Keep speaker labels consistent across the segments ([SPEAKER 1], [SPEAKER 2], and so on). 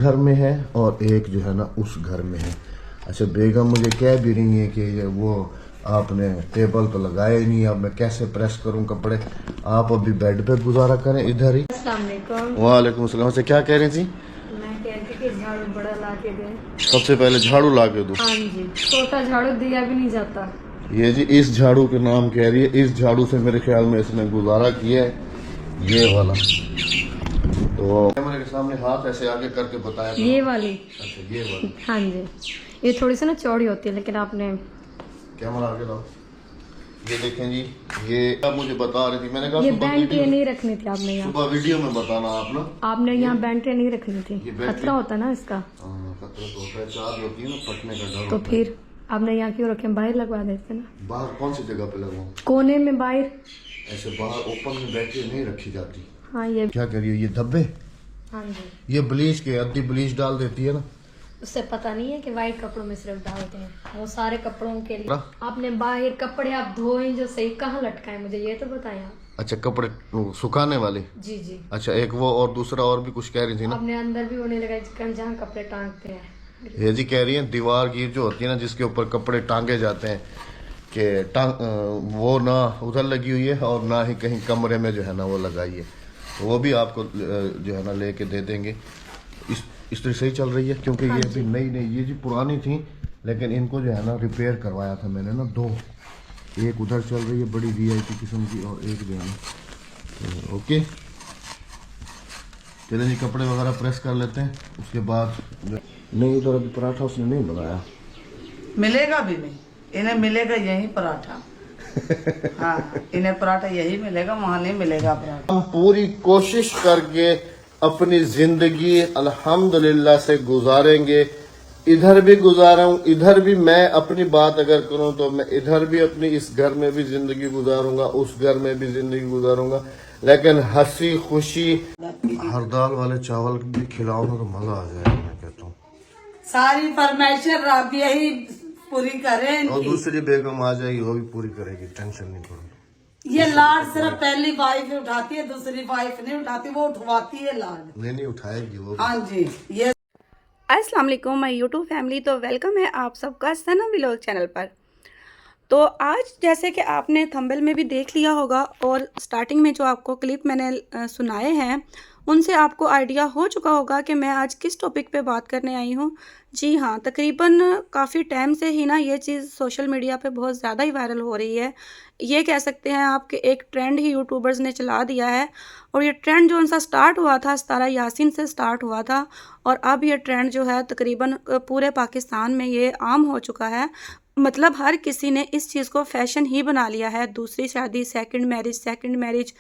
[SPEAKER 1] घर में है और एक जो है ना उस घर में है। अच्छा, बेगम मुझे कह भी रही है कि ये वो आपने टेबल तो लगाया ही नहीं, अब मैं कैसे प्रेस करूं कपड़े। आप अभी बेड पे गुजारा करें इधर ही।
[SPEAKER 2] अस्सलाम वालेकुम।
[SPEAKER 1] वालेकुम सलाम। से क्या कह रही थी?
[SPEAKER 2] मैं कह रही थी कि झाड़ू बड़ा ला के दे।
[SPEAKER 1] सबसे पहले झाड़ू ला के दूं?
[SPEAKER 2] हाँ जी, छोटा झाड़ू दिया भी नहीं जाता।
[SPEAKER 1] ये जी इस झाड़ू के नाम कह रही है। इस झाड़ू से मेरे ख्याल में इसने गुजारा किया है, ये वाला। तो कैमरे के सामने हाथ ऐसे आगे करके बताया था।
[SPEAKER 2] ये वाली?
[SPEAKER 1] अच्छा, ये वाली।
[SPEAKER 2] हाँ जी, ये थोड़ी सी ना चौड़ी होती है, लेकिन आपने
[SPEAKER 1] कैमरा आगे लाओ। ये देखें जी, ये अब मुझे बता रही थी, मैंने कहा
[SPEAKER 2] ये
[SPEAKER 1] सुबह
[SPEAKER 2] बैंड
[SPEAKER 1] वीडियो
[SPEAKER 2] नहीं रखनी थी आपने यहाँ।
[SPEAKER 1] सुबह वीडियो में बताना आप ना।
[SPEAKER 2] आपने यहाँ बैंड नहीं रखनी थी,
[SPEAKER 1] ये बैटरी-
[SPEAKER 2] खतरा होता है ना इसका।
[SPEAKER 1] खतरा तो होता है, चार्ज होती है ना, फटने का डर
[SPEAKER 2] तो
[SPEAKER 1] होता है।
[SPEAKER 2] फिर आपने यहाँ क्यों रखे? बाहर लगवा देते ना।
[SPEAKER 1] बाहर कौन सी जगह पे लगाऊं?
[SPEAKER 2] कोने में बाहर।
[SPEAKER 1] ऐसे बाहर ओपन में बैटरी नहीं रखी जाती।
[SPEAKER 2] हाँ ये।
[SPEAKER 1] क्या करिए, ये धब्बे,
[SPEAKER 2] हाँ जी,
[SPEAKER 1] ये ब्लीच के अद्धी ब्लीच डाल देती है ना।
[SPEAKER 2] उससे पता नहीं है कि वाइट कपड़ों में सिर्फ डालते हैं, वो सारे कपड़ों के लिए।
[SPEAKER 1] ना?
[SPEAKER 2] आपने बाहर कपड़े आप धोए जो सही, कहाँ लटकाए मुझे ये तो बताएं आप।
[SPEAKER 1] अच्छा, कपड़े वो सुखाने वाले।
[SPEAKER 2] जी जी।
[SPEAKER 1] अच्छा, एक वो और दूसरा और भी कुछ कह रही थी ना।
[SPEAKER 2] आपने अंदर भी होने लगा जहाँ कपड़े टांगते हैं।
[SPEAKER 1] ये जी कह रही है दीवार की जो होती है ना, जिसके ऊपर कपड़े टांगे जाते हैं, कि वो ना उधर लगी हुई है और ना ही कहीं कमरे में जो है ना वो लगाई है। वो भी आपको जो है ना लेके दे देंगे। इस तरह सही चल रही है, क्योंकि ये अभी नई नई, ये जी पुरानी थी, लेकिन इनको जो है ना रिपेयर करवाया था मैंने ना दो। एक उधर चल रही है बड़ी वीआईपी किस्म की, और एक जो है ना तो ओके। चलिए जी, कपड़े वगैरह प्रेस कर लेते हैं, उसके बाद नहीं उधर अभी पराठा उसने नहीं बनाया।
[SPEAKER 3] मिलेगा भी नहीं, इन्हें मिलेगा यही पराठा। हाँ, इन्हें पराठा यही मिलेगा, वहाँ नहीं मिलेगा पराठा।
[SPEAKER 1] हम पूरी कोशिश करके अपनी जिंदगी अल्हम्दुलिल्लाह से गुजारेंगे। इधर भी गुजारा हूँ, इधर भी मैं अपनी बात अगर करूँ तो मैं इधर भी अपनी इस घर में भी जिंदगी गुजारूंगा, उस घर में भी जिंदगी गुजारूंगा, लेकिन हंसी खुशी। हर दाल वाले चावल भी खिलाओ ना तो मजा आ जाएगा, मैं कहता हूँ।
[SPEAKER 3] सारी फरमाइशें राबिया ही पूरी करें
[SPEAKER 1] और
[SPEAKER 3] इनकी।
[SPEAKER 1] दूसरी बेगम आ जाएगी, वो भी पूरी करेगी, टेंशन नहीं करो।
[SPEAKER 3] ये लाड सिर्फ पहली वाइफ उठाती है, दूसरी वाइफ नहीं उठाती, वो उठवाती है लाड।
[SPEAKER 1] नहीं उठाएगी वो।
[SPEAKER 3] हाँ जी, ये
[SPEAKER 4] अस्सलाम वालेकुम माय यूट्यूब फैमिली। तो वेलकम है आप सबका सना व्लॉग चैनल पर। तो आज जैसे कि आपने थंबनेल में भी देख लिया होगा और स्टार्टिंग में जो आपको क्लिप मैंने सुनाए हैं उनसे आपको आइडिया हो चुका होगा कि मैं आज किस टॉपिक पे बात करने आई हूँ। जी हाँ, तकरीबन काफ़ी टाइम से ही ना ये चीज़ सोशल मीडिया पे बहुत ज़्यादा ही वायरल हो रही है। ये कह सकते हैं आप कि एक ट्रेंड ही यूट्यूबर्स ने चला दिया है। और ये ट्रेंड जो उनसा स्टार्ट हुआ था सितारा यासीन से स्टार्ट हुआ था, और अब ये ट्रेंड जो है तकरीबन पूरे पाकिस्तान में ये आम हो चुका है। मतलब हर किसी ने इस चीज़ को फैशन ही बना लिया है। दूसरी शादी, सेकंड मैरिज,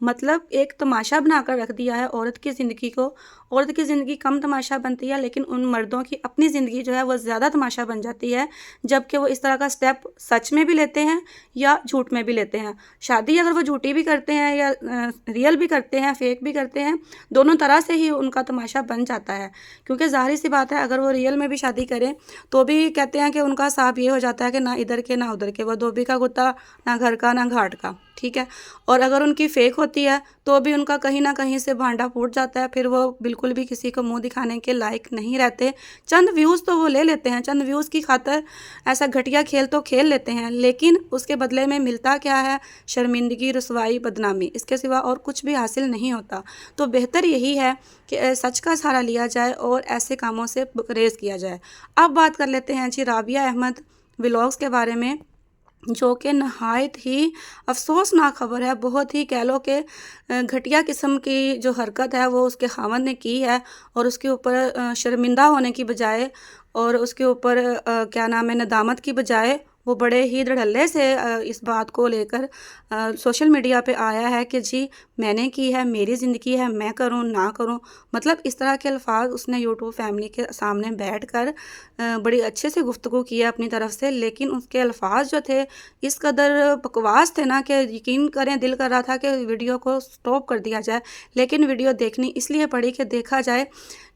[SPEAKER 4] मतलब एक तमाशा बनाकर रख दिया है औरत की ज़िंदगी को। औरत की ज़िंदगी कम तमाशा बनती है, लेकिन उन मर्दों की अपनी ज़िंदगी जो है वो ज़्यादा तमाशा बन जाती है, जबकि वो इस तरह का स्टेप सच में भी लेते हैं या झूठ में भी लेते हैं। शादी अगर वो झूठी भी करते हैं या रियल भी करते हैं, फेक भी करते हैं, दोनों तरह से ही उनका तमाशा बन जाता है। क्योंकि ज़ाहिर सी बात है, अगर वो रियल में भी शादी करें तो भी कहते हैं कि उनका साफ ये हो जाता है कि ना इधर के ना उधर के, वो धोबी का कुत्ता, ना घर का ना घाट का, ठीक है। और अगर उनकी फेक होती है तो भी उनका कहीं ना कहीं से भांडा फूट जाता है, फिर वो बिल्कुल भी किसी को मुंह दिखाने के लायक नहीं रहते। चंद व्यूज़ तो वो ले लेते हैं, चंद व्यूज़ की खातर ऐसा घटिया खेल तो खेल लेते हैं, लेकिन उसके बदले में मिलता क्या है? शर्मिंदगी, रुसवाई, बदनामी, इसके सिवा और कुछ भी हासिल नहीं होता। तो बेहतर यही है कि सच का सहारा लिया जाए और ऐसे कामों से गुरेज किया जाए। अब बात कर लेते हैं जी राबिया अहमद व्लॉग्स के बारे में, जो कि नहायत ही अफसोसनाक खबर है। बहुत ही कह लो कि घटिया किस्म की जो हरकत है वो उसके खावंद ने की है, और उसके ऊपर शर्मिंदा होने की बजाय और उसके ऊपर क्या नाम है, नदामत की बजाय वो बड़े ही धड़ल्ले से इस बात को लेकर सोशल मीडिया पे आया है कि जी मैंने की है, मेरी ज़िंदगी है, मैं करूं ना करूं। मतलब इस तरह के अल्फाज उसने यूट्यूब फैमिली के सामने बैठकर बड़ी अच्छे से गुफ्तगू की है अपनी तरफ से, लेकिन उसके अल्फाज जो थे इस कदर बकवास थे ना कि यकीन करें दिल कर रहा था कि वीडियो को स्टॉप कर दिया जाए। लेकिन वीडियो देखनी इसलिए पड़ी कि देखा जाए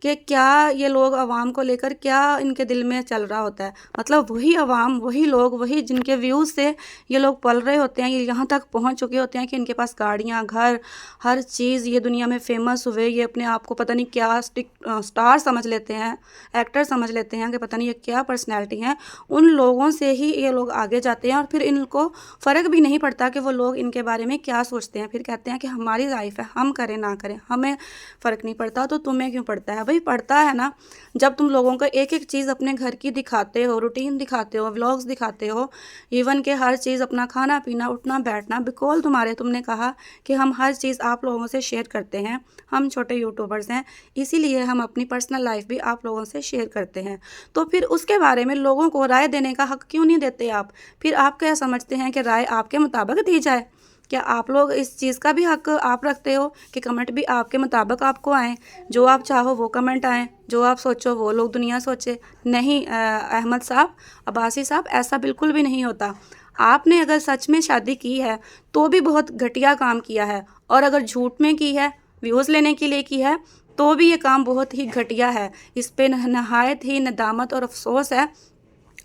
[SPEAKER 4] कि क्या ये लोग आवाम को लेकर क्या इनके दिल में चल रहा होता है। मतलब वही आवाम, वही लोग, वही जिनके व्यूज़ से ये लोग पल रहे होते हैं, ये यहाँ तक पहुँच चुके होते हैं कि इनके पास गाड़ियाँ, घर, हर चीज़, ये दुनिया में फेमस हुए, ये अपने आप को पता नहीं क्या स्टार समझ लेते हैं, एक्टर समझ लेते हैं कि पता नहीं ये क्या पर्सनैलिटी हैं। उन लोगों से ही ये लोग आगे जाते हैं और फिर इनको फ़र्क भी नहीं पड़ता कि वो लोग इनके बारे में क्या सोचते हैं। फिर कहते हैं कि हमारी लाइफ है, हम करें ना करें, हमें फ़र्क नहीं पड़ता, तो तुम्हें क्यों पड़ता है? भाई पड़ता है ना, जब तुम लोगों को एक एक चीज़ अपने घर की दिखाते हो, रूटीन दिखाते हो, व्लॉग्स दिखाते हो, इवन के हर चीज़, अपना खाना पीना, उठना बैठना, बिकॉज तुमने कहा कि हम हर चीज़ आप लोगों से शेयर करते हैं, हम छोटे यूट्यूबर्स हैं, इसीलिए हम अपनी पर्सनल लाइफ भी आप लोगों से शेयर करते हैं। तो फिर उसके बारे में लोगों को राय देने का हक क्यों नहीं देते आप? फिर आप क्या समझते हैं कि राय आपके मुताबिक दी जाए? क्या आप लोग इस चीज़ का भी हक आप रखते हो कि कमेंट भी आपके मुताबिक आपको आएँ, जो आप चाहो वो कमेंट आएँ, जो आप सोचो वो लोग दुनिया सोचे? नहीं अहमद साहब, अब्बासी साहब, ऐसा बिल्कुल भी नहीं होता। आपने अगर सच में शादी की है तो भी बहुत घटिया काम किया है, और अगर झूठ में की है, व्यूज़ लेने के लिए की है, तो भी ये काम बहुत ही घटिया है। इस पे नहायत ही नदामत और अफसोस है।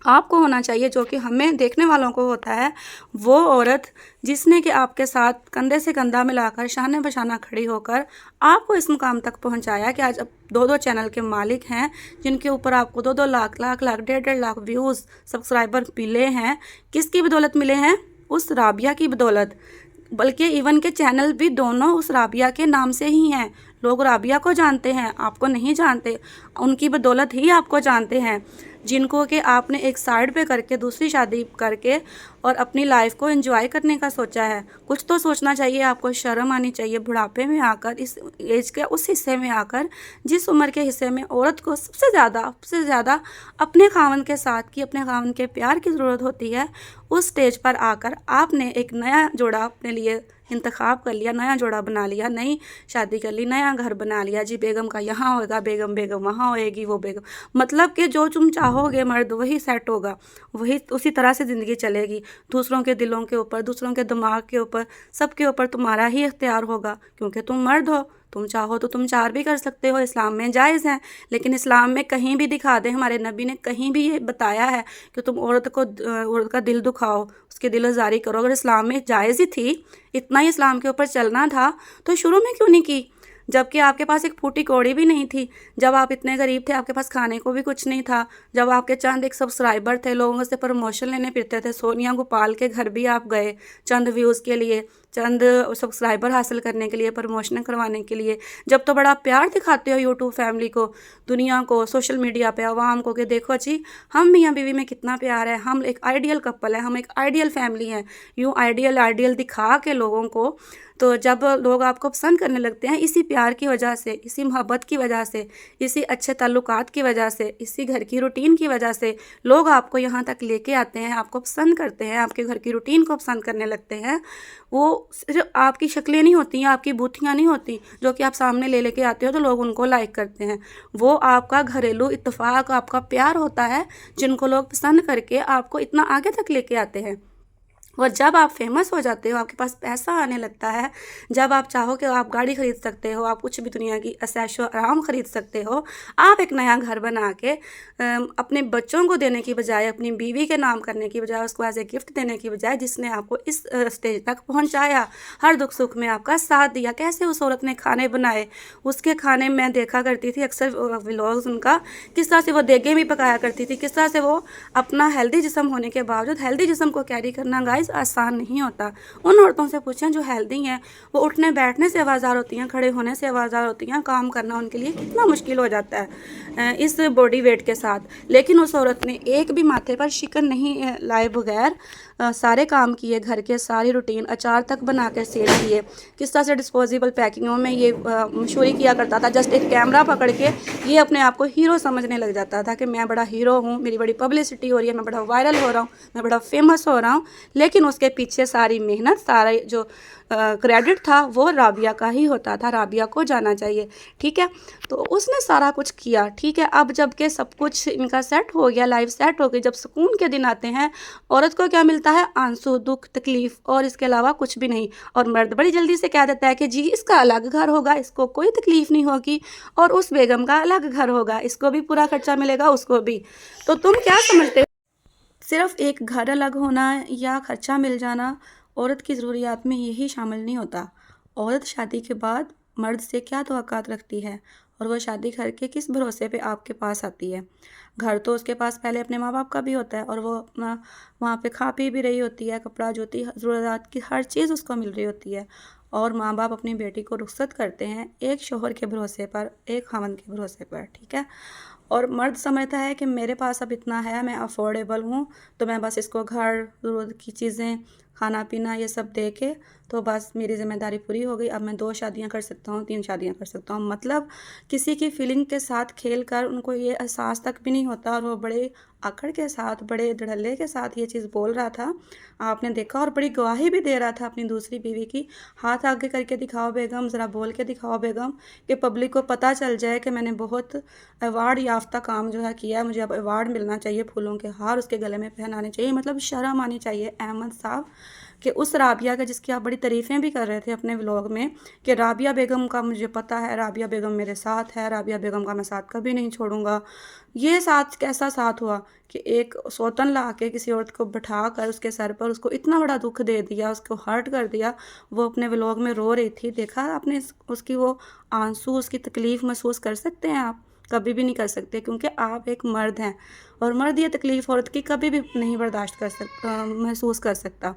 [SPEAKER 4] आपको होना चाहिए जो कि हमें देखने वालों को होता है, वो औरत जिसने कि आपके साथ कंधे से कंधा मिलाकर, शाने बशाना खड़ी होकर आपको इस मुकाम तक पहुंचाया कि आज अब 2-2 चैनल के मालिक हैं, जिनके ऊपर आपको 2-2 लाख, 1.5 लाख व्यूज़, सब्सक्राइबर मिले हैं। किसकी बदौलत मिले हैं? उस राबिया की बदौलत। बल्कि इवन के चैनल भी दोनों उस राबिया के नाम से ही हैं। लोग राबिया को जानते हैं, आपको नहीं जानते, उनकी बदौलत ही आपको जानते हैं, जिनको कि आपने एक साइड पे करके दूसरी शादी करके और अपनी लाइफ को एंजॉय करने का सोचा है। कुछ तो सोचना चाहिए आपको, शर्म आनी चाहिए बुढ़ापे में आकर, इस एज के उस हिस्से में आकर, जिस उम्र के हिस्से में औरत को सबसे ज़्यादा अपने खावन के साथ की, अपने खावन के प्यार की ज़रूरत होती है। उस स्टेज पर आकर आपने एक नया जोड़ा अपने लिए इंतखाब कर लिया, नया जोड़ा बना लिया, नई शादी कर ली, नया घर बना लिया। जी बेगम का यहाँ होगा, बेगम वहाँ होएगी, वो बेगम, मतलब कि जो तुम चाहोगे मर्द वही सेट होगा, वही उसी तरह से ज़िंदगी चलेगी। दूसरों के दिलों के ऊपर, दूसरों के दिमाग के ऊपर, सबके ऊपर तुम्हारा ही इख्तियार होगा, क्योंकि तुम मर्द हो। तुम चाहो तो तुम 4 भी कर सकते हो, इस्लाम में जायज़ है। लेकिन इस्लाम में कहीं भी दिखा दें, हमारे नबी ने कहीं भी ये बताया है कि तुम औरत का दिल दुखाओ, उसके दिल आज़ारी करो। अगर इस्लाम में जायज़ ही थी, इतना ही इस्लाम के ऊपर चलना था, तो शुरू में क्यों नहीं की? जबकि आपके पास एक फूटी कौड़ी भी नहीं थी, जब आप इतने गरीब थे, आपके पास खाने को भी कुछ नहीं था, जब आपके चंद एक सब्सक्राइबर थे, लोगों से प्रमोशन लेने फिरते थे, सोनिया गोपाल के घर भी आप गए चंद व्यूज़ के लिए, चंद सब्सक्राइबर हासिल करने के लिए, प्रमोशन करवाने के लिए। जब तो बड़ा प्यार दिखाते हो यूट्यूब फैमिली को, दुनिया को, सोशल मीडिया पे आवाम को, कि देखो जी हम मियाँ बीवी में कितना प्यार है, हम एक आइडियल कपल है, हम एक आइडियल फैमिली हैं, यूँ आइडियल दिखा के लोगों को। तो जब लोग आपको पसंद करने लगते हैं, इसी प्यार की वजह से, इसी मोहब्बत की वजह से, इसी अच्छे ताल्लुकात की वजह से, इसी घर की रूटीन की वजह से लोग आपको यहाँ तक लेके आते हैं, आपको पसंद करते हैं, आपके घर की रूटीन को पसंद करने लगते हैं। वो सिर्फ आपकी शक्लें नहीं होती हैं, आपकी बूथियाँ नहीं होती जो कि आप सामने लेके आते हो तो लोग उनको लाइक करते हैं। वो आपका घरेलू इत्तेफाक, आपका प्यार होता है, जिनको लोग पसंद करके आपको इतना आगे तक लेके आते हैं। और जब आप फेमस हो जाते हो, आपके पास पैसा आने लगता है, जब आप चाहो कि आप गाड़ी ख़रीद सकते हो, आप कुछ भी दुनिया की ऐशो आराम ख़रीद सकते हो, आप एक नया घर बना के अपने बच्चों को देने की बजाय, अपनी बीवी के नाम करने की बजाय, उसको एज ए गिफ्ट देने की बजाय, जिसने आपको इस स्टेज तक पहुंचाया, हर दुख सुख में आपका साथ दिया, कैसे उस औरत ने खाने बनाए, उसके खाने मैं देखा करती थी अक्सर व्लॉग्स उनका, किस तरह से वो देगे भी पकाया करती थी, किस तरह से वो अपना हेल्दी जिस्म होने के बावजूद हेल्दी जिस्म को कैरी करना गाइस आसान नहीं होता। उन औरतों से पूछें जो हेल्दी हैं, वो उठने बैठने से आवाज़ार होती हैं, खड़े होने से आवाज़ार होती हैं, काम करना उनके लिए कितना मुश्किल हो जाता है इस बॉडी वेट के साथ। लेकिन उस औरत ने एक भी माथे पर शिकन नहीं लाए बगैर सारे काम किए, घर के सारी रूटीन, अचार तक बना के सेल किए, किस तरह से डिस्पोजेबल पैकिंगों में ये मशहूरी किया करता था। जस्ट एक कैमरा पकड़ के ये अपने आप को हीरो समझने लग जाता था कि मैं बड़ा हीरो हूँ, मेरी बड़ी पब्लिसिटी हो रही है, मैं बड़ा वायरल हो रहा हूँ, मैं बड़ा फेमस हो रहा हूँ। लेकिन उसके पीछे सारी मेहनत, सारा जो क्रेडिट था वो राबिया का ही होता था, राबिया को जाना चाहिए। ठीक है, तो उसने सारा कुछ किया। ठीक है, अब जब के सब कुछ इनका सेट हो गया, लाइफ सेट हो गई, जब सुकून के दिन आते हैं, औरत को क्या मिलता है? आंसू, दुख, तकलीफ, और इसके अलावा कुछ भी नहीं। और मर्द बड़ी जल्दी से कह देता है कि जी इसका अलग घर होगा, इसको कोई तकलीफ नहीं होगी, और उस बेगम का अलग घर होगा, इसको भी पूरा खर्चा मिलेगा, उसको भी। तो तुम क्या समझते हो? सिर्फ एक घर अलग होना या खर्चा मिल जाना औरत की ज़रूरियात में यही शामिल नहीं होता। औरत शादी के बाद मर्द से क्या तवक्कात रखती है और वह शादी करके किस भरोसे पे आपके पास आती है। घर तो उसके पास पहले अपने माँ बाप का भी होता है और वो अपना वहाँ पे खा पी भी रही होती है, कपड़ा जूती ज़रूरत की हर चीज़ उसको मिल रही होती है। और माँ बाप अपनी बेटी को रुखसत करते हैं एक शौहर के भरोसे पर, एक खामन के भरोसे पर, ठीक है। और मर्द समझता है कि मेरे पास अब इतना है, मैं अफोर्डेबल हूँ, तो मैं बस इसको घर ज़रूरत की चीज़ें, खाना पीना ये सब दे के तो बस मेरी ज़िम्मेदारी पूरी हो गई, अब मैं 2 शादियाँ कर सकता हूँ, 3 शादियाँ कर सकता हूँ। मतलब किसी की फीलिंग के साथ खेल कर उनको ये एहसास तक भी नहीं होता, और वो बड़े अकड़ के साथ, बड़े धड़ल्ले के साथ ये चीज़ बोल रहा था, आपने देखा, और बड़ी गवाही भी दे रहा था अपनी दूसरी बीवी की। हाथ आगे करके दिखाओ बेगम, ज़रा बोल के दिखाओ बेगम, कि पब्लिक को पता चल जाए कि मैंने बहुत अवार्ड याफ्ता काम जो है किया है, मुझे अब अवार्ड मिलना चाहिए, फूलों के हार उसके गले में पहनाने चाहिए। मतलब शर्म आनी चाहिए अहमद साहब कि उस राबिया का, जिसकी आप बड़ी तारीफ़ें भी कर रहे थे अपने व्लॉग में, कि राबिया बेगम का मुझे पता है, राबिया बेगम मेरे साथ है, राबिया बेगम का मैं साथ कभी नहीं छोड़ूंगा। ये साथ कैसा साथ हुआ कि एक सौतन ला के किसी औरत को बैठा कर उसके सर पर उसको इतना बड़ा दुख दे दिया, उसको हर्ट कर दिया। वो अपने व्लॉग में रो रही थी, देखा आपने उसकी वो आंसू, उसकी तकलीफ़ महसूस कर सकते हैं आप? कभी भी नहीं कर सकते, क्योंकि आप एक मर्द हैं और मर्द ये तकलीफ़ औरत की कभी भी नहीं बर्दाश्त कर महसूस कर सकता।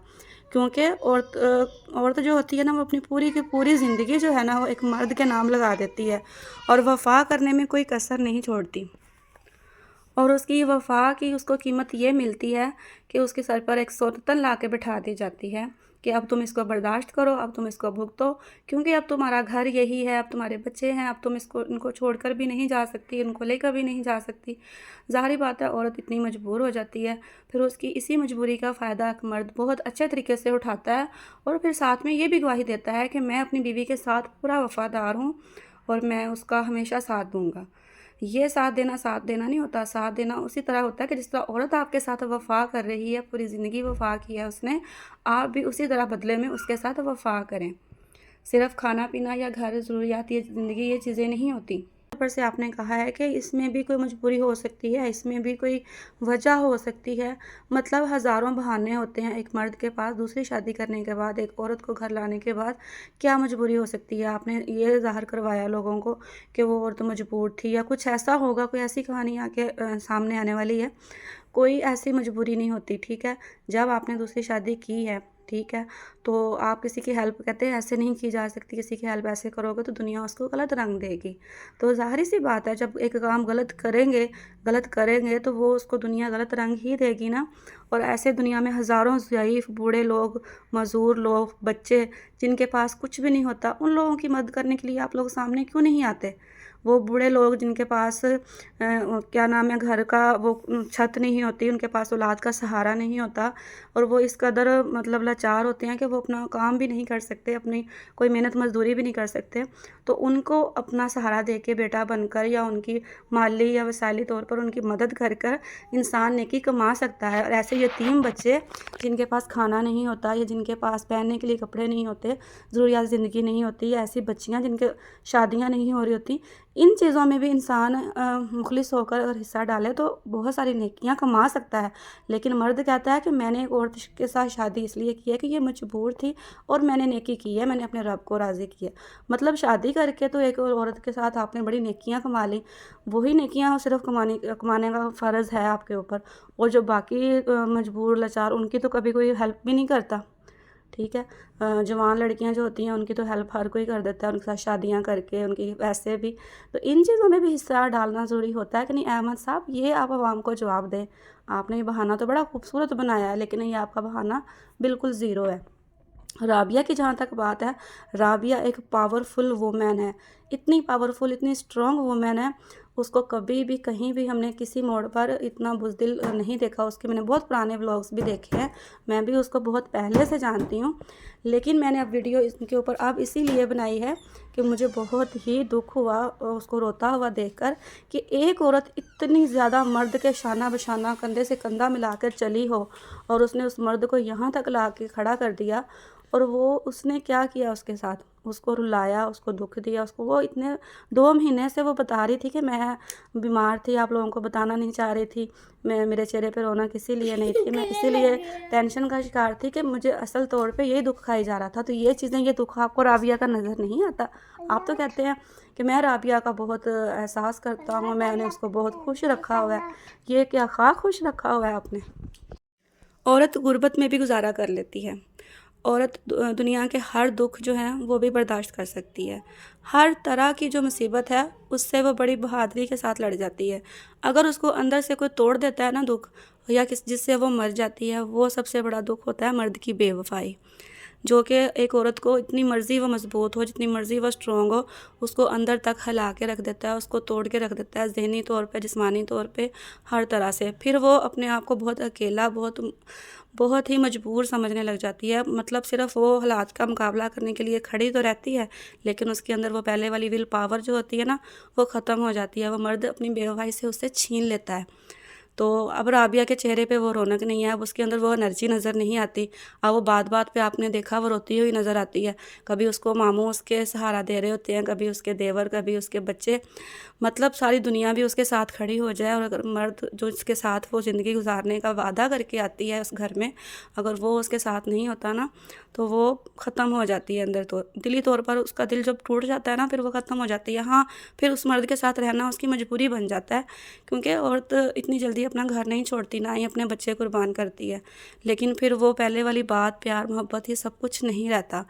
[SPEAKER 4] क्योंकि औरत जो होती है ना, वो अपनी पूरी की पूरी ज़िंदगी जो है ना, वो एक मर्द के नाम लगा देती है और वफ़ा करने में कोई कसर नहीं छोड़ती। और उसकी वफ़ा की उसको कीमत ये मिलती है कि उसके सर पर एक सौतन ला के बैठा दी जाती है कि अब तुम इसको बर्दाश्त करो, अब तुम इसको भुगतो, क्योंकि अब तुम्हारा घर यही है, अब तुम्हारे बच्चे हैं, अब तुम इनको छोड़कर भी नहीं जा सकती, इनको लेकर भी नहीं जा सकती। ज़ाहिर बात है, औरत इतनी मजबूर हो जाती है, फिर उसकी इसी मजबूरी का फ़ायदा एक मर्द बहुत अच्छे तरीके से उठाता है और फिर साथ में ये भी गवाही देता है कि मैं अपनी बीवी के साथ पूरा वफ़ादार हूँ और मैं उसका हमेशा साथ दूँगा। ये साथ देना नहीं होता। साथ देना उसी तरह होता है कि जिस तरह औरत आपके साथ वफ़ा कर रही है, पूरी ज़िंदगी वफ़ा की है उसने, आप भी उसी तरह बदले में उसके साथ वफ़ा करें। सिर्फ़ खाना पीना या घर ज़रूरियात, ये ज़िंदगी, ये चीज़ें नहीं होती। ऊपर से आपने कहा है कि इसमें भी कोई मजबूरी हो सकती है, इसमें भी कोई वजह हो सकती है। मतलब हज़ारों बहाने होते हैं एक मर्द के पास दूसरी शादी करने के बाद, एक औरत को घर लाने के बाद क्या मजबूरी हो सकती है। आपने ये ज़ाहिर करवाया लोगों को कि वो औरत मजबूर थी या कुछ ऐसा होगा, कोई ऐसी कहानी आके सामने आने वाली है। कोई ऐसी मजबूरी नहीं होती, ठीक है। जब आपने दूसरी शादी की है, ठीक है, तो आप किसी की हेल्प, कहते हैं ऐसे नहीं की जा सकती, किसी की हेल्प ऐसे करोगे तो दुनिया उसको गलत रंग देगी। तो ज़ाहिर सी बात है, जब एक काम गलत करेंगे तो वो उसको दुनिया गलत रंग ही देगी ना। और ऐसे दुनिया में हज़ारों ज़ईफ़ बूढ़े लोग, मज़दूर लोग, बच्चे जिनके पास कुछ भी नहीं होता, उन लोगों की मदद करने के लिए आप लोग सामने क्यों नहीं आते? वो बूढ़े लोग जिनके पास क्या नाम है, घर का वो छत नहीं होती, उनके पास औलाद का सहारा नहीं होता और वो इस कदर मतलब लाचार होते हैं कि वो अपना काम भी नहीं कर सकते, अपनी कोई मेहनत मजदूरी भी नहीं कर सकते, तो उनको अपना सहारा दे के बेटा बनकर या उनकी माली या वसायली तौर पर उनकी मदद कर कर इंसान नेकी कमा सकता है। और ऐसे यतीम बच्चे जिनके पास खाना नहीं होता या जिनके पास पहनने के लिए कपड़े नहीं होते, ज़रूरियात ज़िंदगी नहीं होती, या ऐसी बच्चियाँ जिनके शादियाँ नहीं हो रही होती, इन चीज़ों में भी इंसान मुखलिस होकर अगर हिस्सा डाले तो बहुत सारी नेकियां कमा सकता है। लेकिन मर्द कहता है कि मैंने एक औरत के साथ शादी इसलिए की है कि ये मजबूर थी और मैंने नेकी की है, मैंने अपने रब को राज़ी किया। मतलब शादी करके तो एक औरत के साथ आपने बड़ी नेकियां कमा ली, वही नेकियां सिर्फ कमाने का फ़र्ज़ है आपके ऊपर, और जो बाकी मजबूर लाचार, उनकी तो कभी कोई हेल्प भी नहीं करता, ठीक है। जवान लड़कियां जो होती हैं उनकी तो हेल्प हर कोई कर देता है, उनके साथ शादियां करके, उनकी वैसे भी। तो इन चीज़ों में भी हिस्सा डालना ज़रूरी होता है कि नहीं अहमद साहब, ये आप आवाम को जवाब दें। आपने ये बहाना तो बड़ा खूबसूरत बनाया है, लेकिन ये आपका बहाना बिल्कुल ज़ीरो है। राबिया की जहाँ तक बात है, राबिया एक पावरफुल वुमेन है, इतनी पावरफुल, इतनी स्ट्रॉन्ग वुमेन है, उसको कभी भी कहीं भी हमने किसी मोड़ पर इतना बुज़दिल नहीं देखा। उसके मैंने बहुत पुराने व्लॉग्स भी देखे हैं, मैं भी उसको बहुत पहले से जानती हूँ, लेकिन मैंने अब वीडियो इसके ऊपर अब इसीलिए बनाई है कि मुझे बहुत ही दुख हुआ उसको रोता हुआ देखकर कि एक औरत इतनी ज़्यादा मर्द के शाना बशाना, कंधे से कंधा मिलाकर चली हो और उसने उस मर्द को यहाँ तक ला के खड़ा कर दिया और वो उसने क्या किया उसके साथ, उसको रुलाया, उसको दुख दिया उसको। वो इतने 2 महीने से वो बता रही थी कि मैं बीमार थी, आप लोगों को बताना नहीं चाह रही थी, मैं मेरे चेहरे पे रौनक इसीलिए नहीं थी, मैं इसीलिए टेंशन का शिकार थी कि मुझे असल तौर पे यही दुख खाई जा रहा था। तो ये चीज़ें, ये दुख आपको राबिया का नज़र नहीं आता। आप तो कहते हैं कि मैं राबिया का बहुत एहसास करता हूँ, मैंने उसको बहुत खुश रखा हुआ है। ये क्या खा खुश रखा हुआ है आपने? औरत गुर्बत में भी गुजारा कर लेती है। औरत दुनिया के हर दुख जो हैं वो भी बर्दाश्त कर सकती है। हर तरह की जो मुसीबत है उससे वो बड़ी बहादुरी के साथ लड़ जाती है। अगर उसको अंदर से कोई तोड़ देता है ना दुख, या जिससे वो मर जाती है, वो सबसे बड़ा दुख होता है मर्द की बेवफाई। जो कि एक औरत को इतनी मर्ज़ी वो मज़बूत हो, जितनी मर्ज़ी वो स्ट्रॉन्ग हो, उसको अंदर तक हिला के रख देता है, उसको तोड़ के रख देता है, ज़हनी तौर पे, जिस्मानी तौर पे, हर तरह से। फिर वो अपने आप को बहुत अकेला, बहुत ही मजबूर समझने लग जाती है। मतलब सिर्फ वो हालात का मुकाबला करने के लिए खड़ी तो रहती है, लेकिन उसके अंदर वो पहले वाली विल पावर जो होती है ना, वो ख़त्म हो जाती है। वो मर्द अपनी बेवफाई से उससे छीन लेता है। तो अब राबिया के चेहरे पे वो रौनक नहीं है, अब उसके अंदर वो एनर्जी नज़र नहीं आती। अब वो बात बात पे आपने देखा वो रोती हुई नज़र आती है। कभी उसको मामू उसके सहारा दे रहे होते हैं, कभी उसके देवर, कभी उसके बच्चे, मतलब सारी दुनिया भी उसके साथ खड़ी हो जाए। और अगर मर्द जो इसके साथ वो ज़िंदगी गुजारने का वादा करके आती है उस घर में, अगर वो उसके साथ नहीं होता ना, तो वो ख़त्म हो जाती है अंदर। तो दिली तौर पर उसका दिल जब टूट जाता है ना, फिर वो ख़त्म हो जाती है। हाँ, फिर उस मर्द के साथ रहना उसकी मजबूरी बन जाता है, क्योंकि औरत इतनी जल्दी अपना घर नहीं छोड़ती, ना ही अपने बच्चे कुर्बान करती है। लेकिन फिर वो पहले वाली बात, प्यार, मोहब्बत, ये सब कुछ नहीं रहता।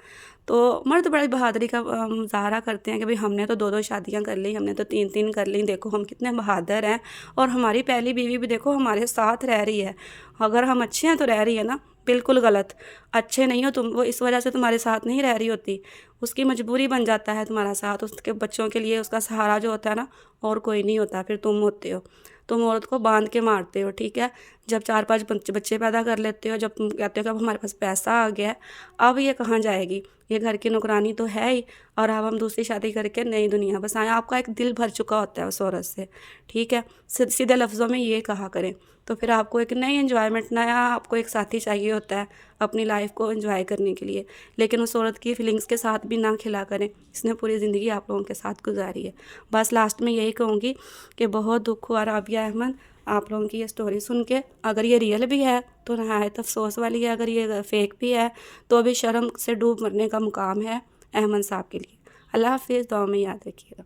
[SPEAKER 4] तो मर्द बड़ी बहादुरी का मुजाहरा करते हैं कि भाई हमने तो 2-2 शादियां कर ली, हमने तो 3-3 कर ली, देखो हम कितने बहादुर हैं, और हमारी पहली बीवी भी देखो हमारे साथ रह रही है। अगर हम अच्छे हैं तो रह रही है ना, बिल्कुल गलत। अच्छे नहीं हो तुम, वो इस वजह से तुम्हारे साथ नहीं रह रही होती, उसकी मजबूरी बन जाता है तुम्हारा साथ। उसके बच्चों के लिए उसका सहारा जो होता है ना, और कोई नहीं होता, फिर तुम होते हो। तुम औरत को बांध के मारते हो, ठीक है। जब 4-5 बच्चे पैदा कर लेते हो, जब तुम कहते हो कि अब हमारे पास पैसा आ गया है, अब ये कहाँ जाएगी, ये घर की नौकरानी तो है ही, और अब हम दूसरी शादी करके नई दुनिया बसाएं। आपका एक दिल भर चुका होता है उस औरत से, ठीक है। सीधे लफ्ज़ों में ये कहा करें, तो फिर आपको एक नई एंजॉयमेंट, नया आपको एक साथी चाहिए होता है अपनी लाइफ को एंजॉय करने के लिए। लेकिन उस औरत की फीलिंग्स के साथ भी ना खिला करें, इसने पूरी ज़िंदगी आप लोगों के साथ गुजारी है। बस लास्ट में यही कहूँगी कि बहुत दुख हुआ राबिया अहमद आप लोगों की ये स्टोरी सुन के। अगर ये रियल भी है तो नहायत अफसोस वाली है, अगर ये फेक भी है तो अभी शर्म से डूब मरने का मुकाम है अहमद साहब के लिए। अल्लाह हाफिज़, दुआ में याद रखिएगा।